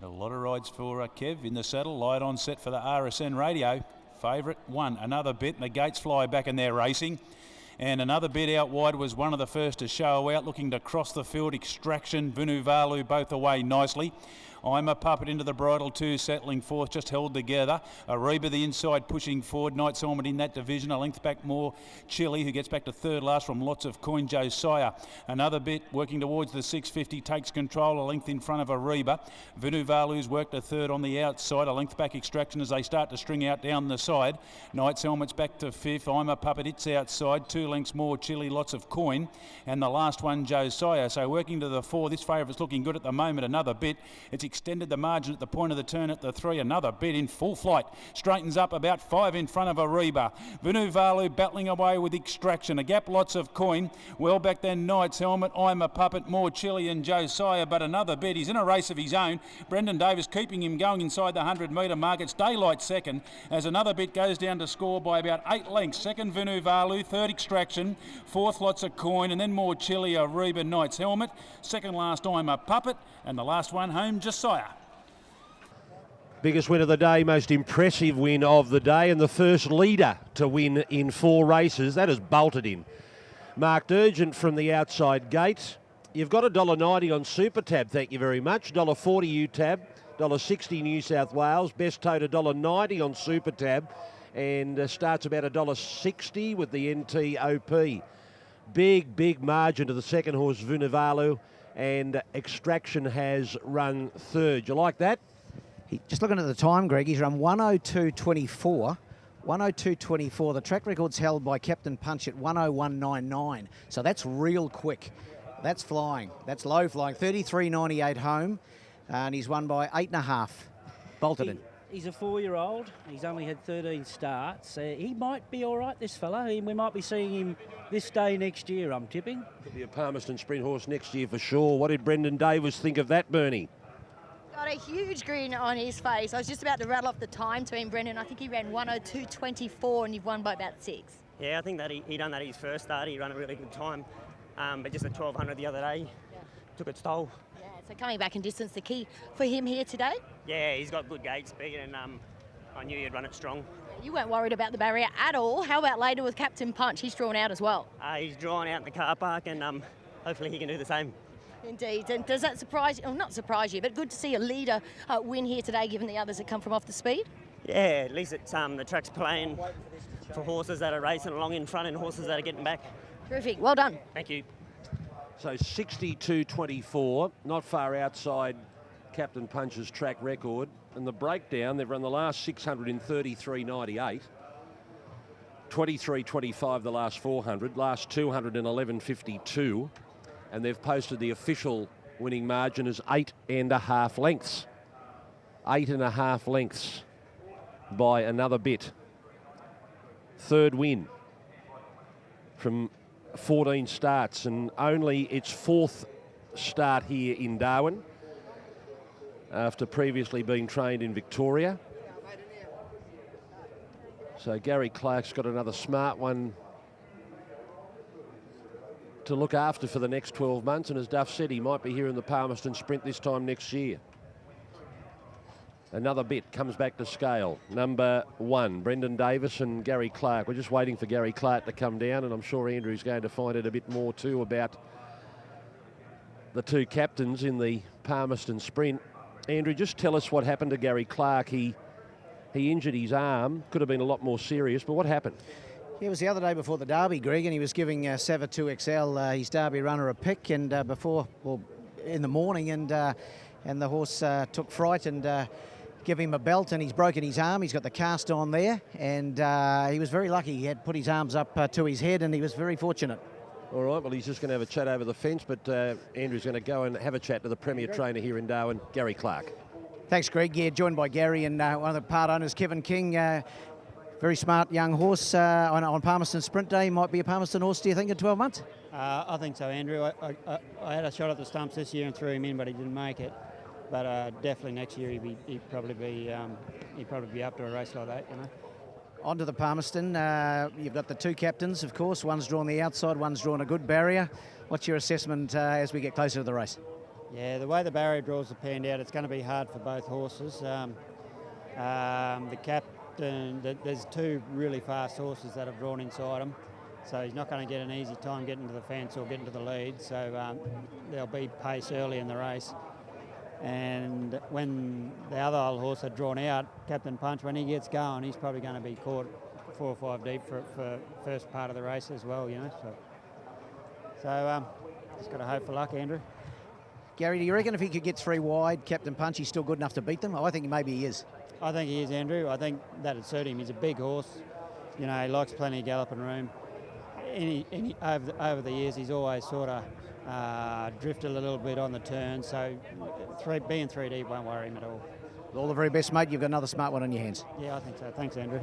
Had a lot of rides for Kev in the saddle. Light on set for the RSN radio. Favourite one. Another bit, and the gates fly back in there racing. And another bit out wide was one of the first to show out, looking to cross the field. Extraction, Vunuvalu both away nicely. I'm a Puppet into the bridle too, settling fourth, just held together. Ariba the inside pushing forward. Knight's Helmet in that division. A length back more Chili, who gets back to third last from Lots of Coin. Josiah. Another bit working towards the 650, takes control, a length in front of Ariba. Vunuvalu's worked a third on the outside. A length back Extraction as they start to string out down the side. Knight's Helmet's back to fifth. I'm a Puppet, it's outside. 2 lengths more Chili, Lots of Coin. And the last one, Josiah. So working to the 4. This favourite's looking good at the moment. Another bit. It's extended the margin at the point of the turn at the 3. Another bit in full flight. Straightens up about 5 in front of Ariba. Vunuvalu battling away with Extraction. A gap, Lots of Coin. Well back then, Knight's Helmet. I'm a Puppet, more Chili and Josiah. But another bit. He's in a race of his own. Brendon Davis keeping him going inside the 100 metre mark. It's Daylight second as another bit goes down to score by about 8 lengths. Second, Vunuvalu. Third, Extraction. Fourth, Lots of Coin. And then more Chili, Ariba, Knight's Helmet. Second last, I'm a Puppet. And the last one home, Josiah. Biggest win of the day, most impressive win of the day, and the first leader to win in 4 races. That has bolted in. Marked urgent from the outside gate. You've got $1.90 on Super Tab, thank you very much. $1.40 UTAB, $1.60 New South Wales. Best tote $1.90 on Super Tab, and starts about $1.60 with the NTOP. Big margin to the second horse, Vunuvalu, and Extraction has run third. You like that? Just looking at the time, Greg, he's run 102.24. 102.24. The track record's held by Captain Punch at 101.99. So that's real quick. That's flying. That's low flying. 33.98 home. And he's won by 8.5. Bolted in. He's a 4-year-old. He's only had 13 starts. He might be all right, this fella. We might be seeing him this day next year, I'm tipping. Could be a Palmerston Sprint horse next year for sure. What did Brendon Davis think of that, Bernie? Got a huge grin on his face. I was just about to rattle off the time to him, Brendon. I think he ran 102.24 and you've won by about 6. Yeah, I think that he done that his first start. He ran a really good time. But just a 1200 the other day took its toll. Yeah, so coming back in distance, the key for him here today? Yeah, he's got good gate speed and I knew he'd run it strong. You weren't worried about the barrier at all. How about later with Captain Punch? He's drawn out as well. He's drawn out in the car park and hopefully he can do the same. Indeed. And does that surprise you? Well, not surprise you, but good to see a leader win here today, given the others that come from off the speed? Yeah, at least it's the track's playing for horses that are racing along in front and horses that are getting back. Terrific. Well done. Thank you. So 62.24, not far outside Captain Punch's track record. And the breakdown, they've run the last 600 in 33.98. 23.25 the last 400, last 200 in 11.52. And they've posted the official winning margin as 8.5 lengths. 8.5 lengths by another bit. Third win from 14 starts and only its 4th start here in Darwin after previously being trained in Victoria. So Gary Clarke's got another smart one to look after for the next 12 months, and as Duff said, he might be here in the Palmerston Sprint this time next year. Another bit comes back to scale. Number 1, Brendon Davis and Gary Clarke. We're just waiting for Gary Clarke to come down, and I'm sure Andrew's going to find out a bit more too about the 2 captains in the Palmerston Sprint. Andrew, just tell us what happened to Gary Clarke. He injured his arm. Could have been a lot more serious, but what happened? It was the other day before the Derby, Greg, and he was giving Sava 2XL, his Derby runner, a pick, and in the morning, and the horse took fright and gave him a belt, and he's broken his arm. He's got the cast on there, and he was very lucky. He had put his arms up to his head, and he was very fortunate. All right, well, he's just going to have a chat over the fence, but Andrew's going to go and have a chat to the premier trainer here in Darwin, Gary Clarke. Thanks, Greg. Yeah, joined by Gary and one of the part owners, Kevin King. Very smart young horse on Palmerston Sprint Day. Might be a Palmerston horse, do you think, in 12 months? I think so, Andrew. I had a shot at the stumps this year and threw him in, but he didn't make it. But definitely next year he'd probably be up to a race like that, you know. On to the Palmerston. You've got the 2 captains, of course. One's drawn the outside, one's drawn a good barrier. What's your assessment as we get closer to the race? Yeah, the way the barrier draws have panned out, it's going to be hard for both horses. The captain, there's two really fast horses that have drawn inside him, so he's not going to get an easy time getting to the fence or getting to the lead. So there'll be pace early in the race. And when the other old horse had drawn out, Captain Punch, when he gets going, he's probably going to be caught 4 or 5 deep for first part of the race as well, you know. So just got to hope for luck, Andrew. Gary, do you reckon if he could get 3 wide, Captain Punch, he's still good enough to beat them? I think maybe he is. I think he is, Andrew. I think that'd suit him. He's a big horse. You know, he likes plenty of galloping room. Over the years, he's always sort of drifted a little bit on the turn, so being 3 deep won't worry him at all. All the very best, mate. You've got another smart one on your hands. Yeah, I think so. Thanks, Andrew.